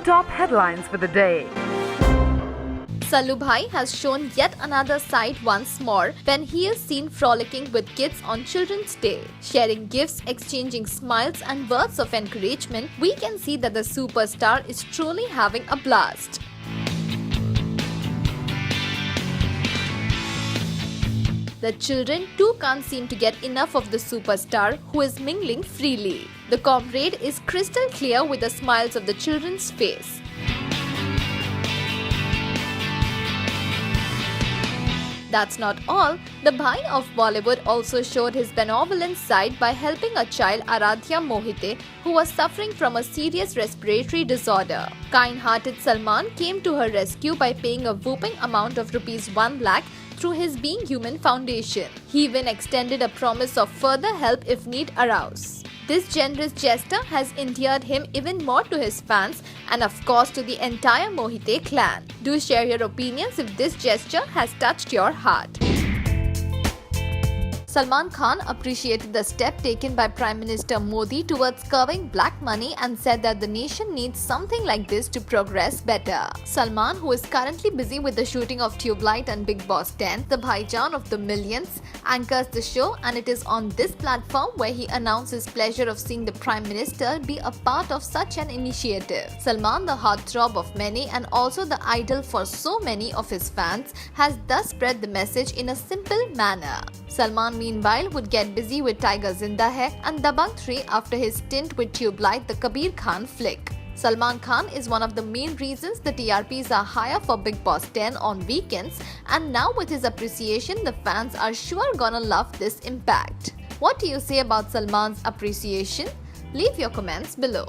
top headlines for the day. Sallu Bhai has shown yet another side once more when he is seen frolicking with kids on Children's Day. Sharing gifts, exchanging smiles and words of encouragement, we can see that the superstar is truly having a blast. The children too can't seem to get enough of the superstar who is mingling freely. The comrade is crystal clear with the smiles of the children's face. That's not all. The Bhai of Bollywood also showed his benevolent side by helping a child, Aradhya Mohite, who was suffering from a serious respiratory disorder. Kind-hearted Salman came to her rescue by paying a whopping amount of ₹1 lakh through his Being Human Foundation. He even extended a promise of further help if need arose. This generous gesture has endeared him even more to his fans and of course to the entire Mohite clan. Do share your opinions if this gesture has touched your heart. Salman Khan appreciated the step taken by Prime Minister Modi towards curbing black money and said that the nation needs something like this to progress better. Salman, who is currently busy with the shooting of Tubelight and Bigg Boss 10, the Bhaijan of the millions, anchors the show, and it is on this platform where he announced his pleasure of seeing the Prime Minister be a part of such an initiative. Salman, the heartthrob of many and also the idol for so many of his fans, has thus spread the message in a simple manner. Salman meanwhile would get busy with Tiger Zinda Hai and Dabangg 3 after his stint with Tubelight, the Kabir Khan flick. Salman Khan is one of the main reasons the TRPs are higher for Bigg Boss 10 on weekends, and now with his appreciation, the fans are sure gonna love this impact. What do you say about Salman's appreciation? Leave your comments below.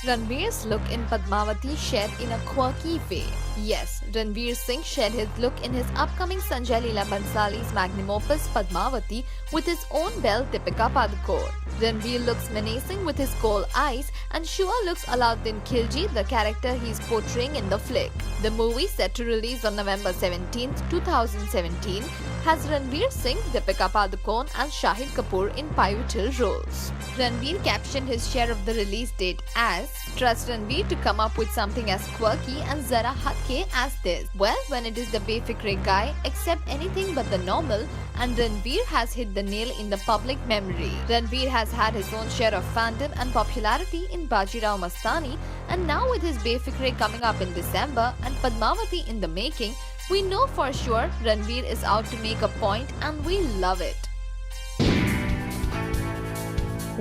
Ranveer's look in Padmavati shared in a quirky way. Yes, Ranveer Singh shared his look in his upcoming Sanjay Leela Bhansali's magnum opus Padmavati with his own belle Deepika Padukone. Ranveer looks menacing with his coal eyes and Shiva looks Alauddin Khilji, the character he is portraying in the flick. The movie, set to release on November 17, 2017, has Ranveer Singh, Deepika Padukone and Shahid Kapoor in pivotal roles. Ranveer captioned his share of the release date as, "Trust Ranveer to come up with something as quirky and zara hatke as this." Well, when it is the befikre guy, accept anything but the normal, and Ranveer has hit the nail in the public memory. Ranveer has had his own share of fandom and popularity in Bajirao Mastani, and now with his befikre coming up in December and Padmavati in the making, we know for sure Ranveer is out to make a point, and we love it.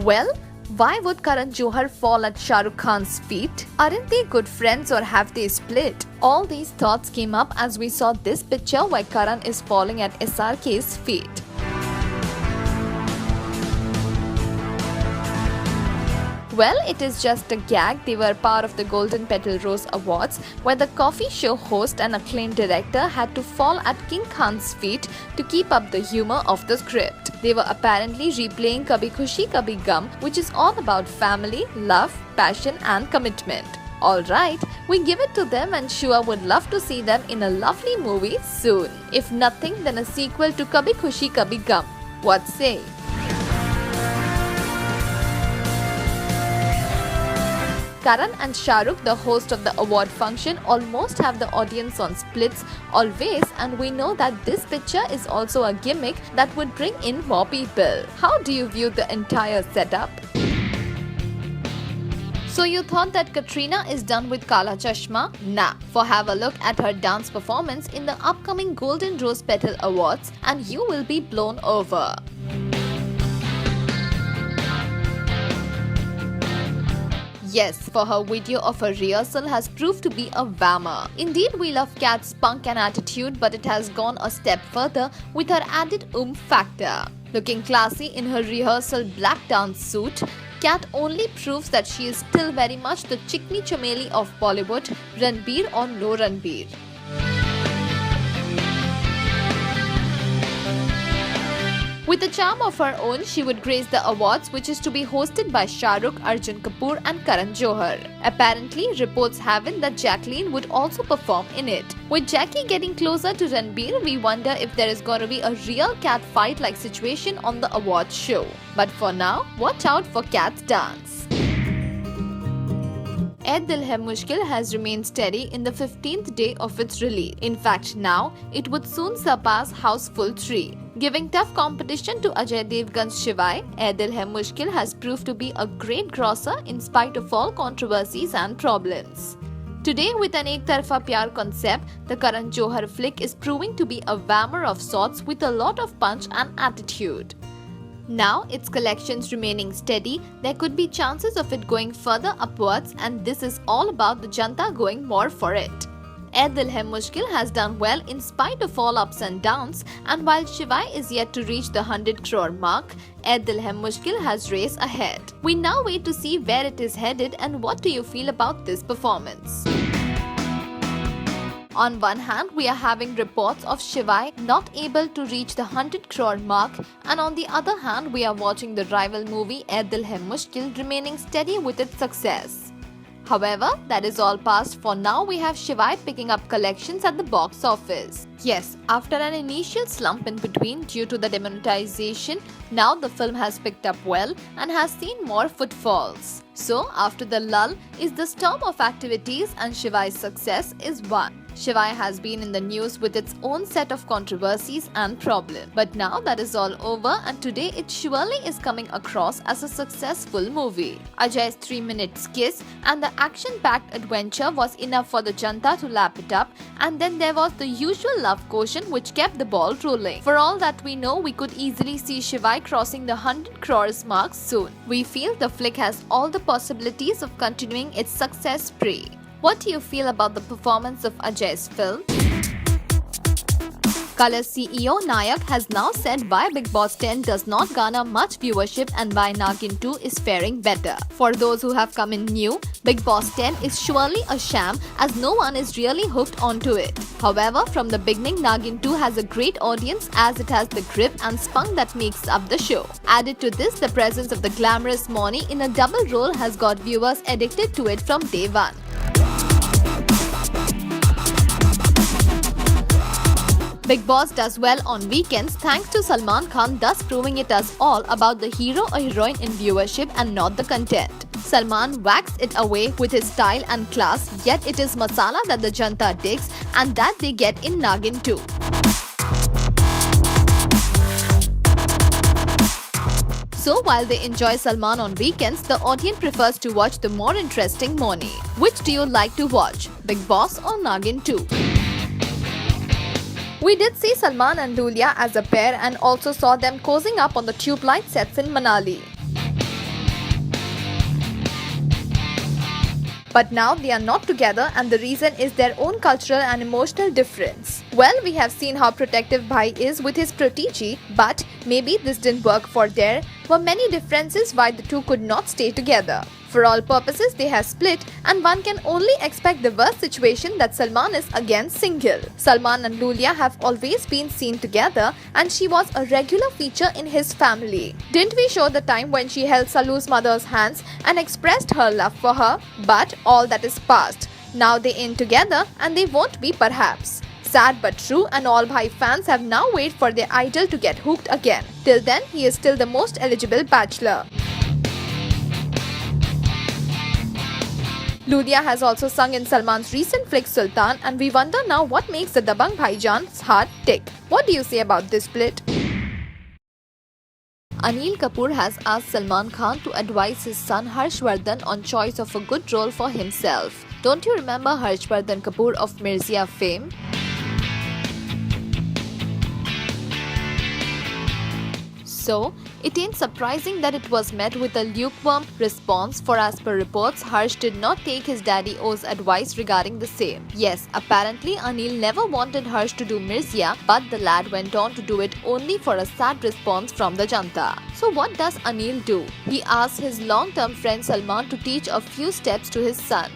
Well, why would Karan Johar fall at Shah Rukh Khan's feet? Aren't they good friends or have they split? All these thoughts came up as we saw this picture where Karan is falling at SRK's feet. Well, it is just a gag. They were part of the Golden Petal Rose Awards, where the coffee show host and acclaimed director had to fall at King Khan's feet to keep up the humor of the script. They were apparently replaying Kabhi Khushi Kabhi Gum, which is all about family, love, passion and commitment. Alright, we give it to them and Shiva would love to see them in a lovely movie soon. If nothing, then a sequel to Kabhi Khushi Kabhi Gum. What say? Karan and Shah Rukh, the host of the award function, almost have the audience on splits always, and we know that this picture is also a gimmick that would bring in more people. How do you view the entire setup? So you thought that Katrina is done with Kala Chashma? Nah, for have a look at her dance performance in the upcoming Golden Rose Petal Awards and you will be blown over. Yes, for her video of her rehearsal has proved to be a whammer. Indeed, we love Kat's spunk and attitude, but it has gone a step further with her added factor. Looking classy in her rehearsal black dance suit, Kat only proves that she is still very much the chikni chameli of Bollywood, Ranveer or no Ranveer. With a charm of her own, she would grace the awards, which is to be hosted by Shah Rukh, Arjun Kapoor and Karan Johar. Apparently, reports have it that Jacqueline would also perform in it. With Jackie getting closer to Ranveer, we wonder if there is going to be a real cat fight-like situation on the awards show. But for now, watch out for Kat's dance. Ae Dil Hai Mushkil has remained steady in the 15th day of its release. In fact, now it would soon surpass Houseful 3. Giving tough competition to Ajay Devgan's Shiva, Ae Dil Hai Mushkil has proved to be a great grosser in spite of all controversies and problems. Today, with an Ek Tarfa Pyar concept, the Karan Johar flick is proving to be a whammer of sorts with a lot of punch and attitude. Now, its collections remaining steady, there could be chances of it going further upwards, and this is all about the Janta going more for it. Ae Dil Hai Mushkil has done well in spite of all ups and downs, and while Shiva is yet to reach the 100 crore mark, Ae Dil Hai Mushkil has raced ahead. We now wait to see where it is headed, and what do you feel about this performance? On one hand, we are having reports of Shiva not able to reach the 100 crore mark, and on the other hand, we are watching the rival movie Ae Dil Hai Mushkil remaining steady with its success. However, that is all past. For now, we have Shiva picking up collections at the box office. Yes, after an initial slump in between due to the demonetization, now the film has picked up well and has seen more footfalls. So, after the lull is the storm of activities, and Shiva's success is one. Shiva has been in the news with its own set of controversies and problems. But now that is all over, and today it surely is coming across as a successful movie. Ajay's 3-minute kiss and the action-packed adventure was enough for the Janta to lap it up, and then there was the usual love quotient which kept the ball rolling. For all that we know, we could easily see Shiva crossing the 100 crores mark soon. We feel the flick has all the possibilities of continuing its success spree. What do you feel about the performance of Ajay's film? Color's CEO Nayak has now said why Bigg Boss 10 does not garner much viewership and why Nagin 2 is faring better. For those who have come in new, Bigg Boss 10 is surely a sham as no one is really hooked onto it. However, from the beginning, Nagin 2 has a great audience as it has the grip and spunk that makes up the show. Added to this, the presence of the glamorous Moni in a double role has got viewers addicted to it from day one. Bigg Boss does well on weekends thanks to Salman Khan, thus proving it us all about the hero or heroine in viewership and not the content. Salman whacks it away with his style and class, yet it is masala that the Janta digs, and that they get in Nagin 2. So while they enjoy Salman on weekends, the audience prefers to watch the more interesting Moni. Which do you like to watch, Bigg Boss or Nagin 2? We did see Salman and Lulia as a pair and also saw them cozying up on the tube light sets in Manali. But now they are not together, and the reason is their own cultural and emotional difference. Well, we have seen how protective Bhai is with his protege, but maybe this didn't work, for there were many differences why the two could not stay together. For all purposes, they have split, and one can only expect the worst situation that Salman is again single. Salman and Lulia have always been seen together, and she was a regular feature in his family. Didn't we show the time when she held Salu's mother's hands and expressed her love for her? But all that is past. Now they in together, and they won't be perhaps. Sad but true, and all Bhai fans have now waited for their idol to get hooked again. Till then, he is still the most eligible bachelor. Lulia has also sung in Salman's recent flick Sultan, and we wonder now what makes the Dabang Bhaijan's heart tick. What do you say about this split? Anil Kapoor has asked Salman Khan to advise his son Harshvardhan on choice of a good role for himself. Don't you remember Harshvardhan Kapoor of Mirzia fame? So, it ain't surprising that it was met with a lukewarm response, for as per reports, Harsh did not take his daddy O's advice regarding the same. Yes, apparently Anil never wanted Harsh to do Mirzia, but the lad went on to do it only for a sad response from the Janta. So what does Anil do? He asks his long-term friend Salman to teach a few steps to his son.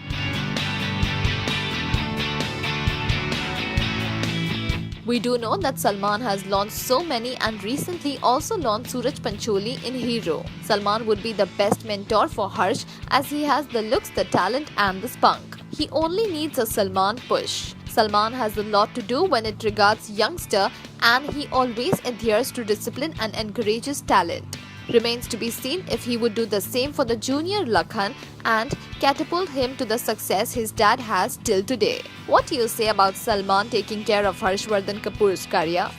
We do know that Salman has launched so many and recently also launched Suraj Pancholi in Hero. Salman would be the best mentor for Harsh as he has the looks, the talent and the spunk. He only needs a Salman push. Salman has a lot to do when it regards youngster, and he always adheres to discipline and encourages talent. Remains to be seen if he would do the same for the junior Lakhan and catapult him to the success his dad has till today. What do you say about Salman taking care of Harshvardhan Kapoor's career?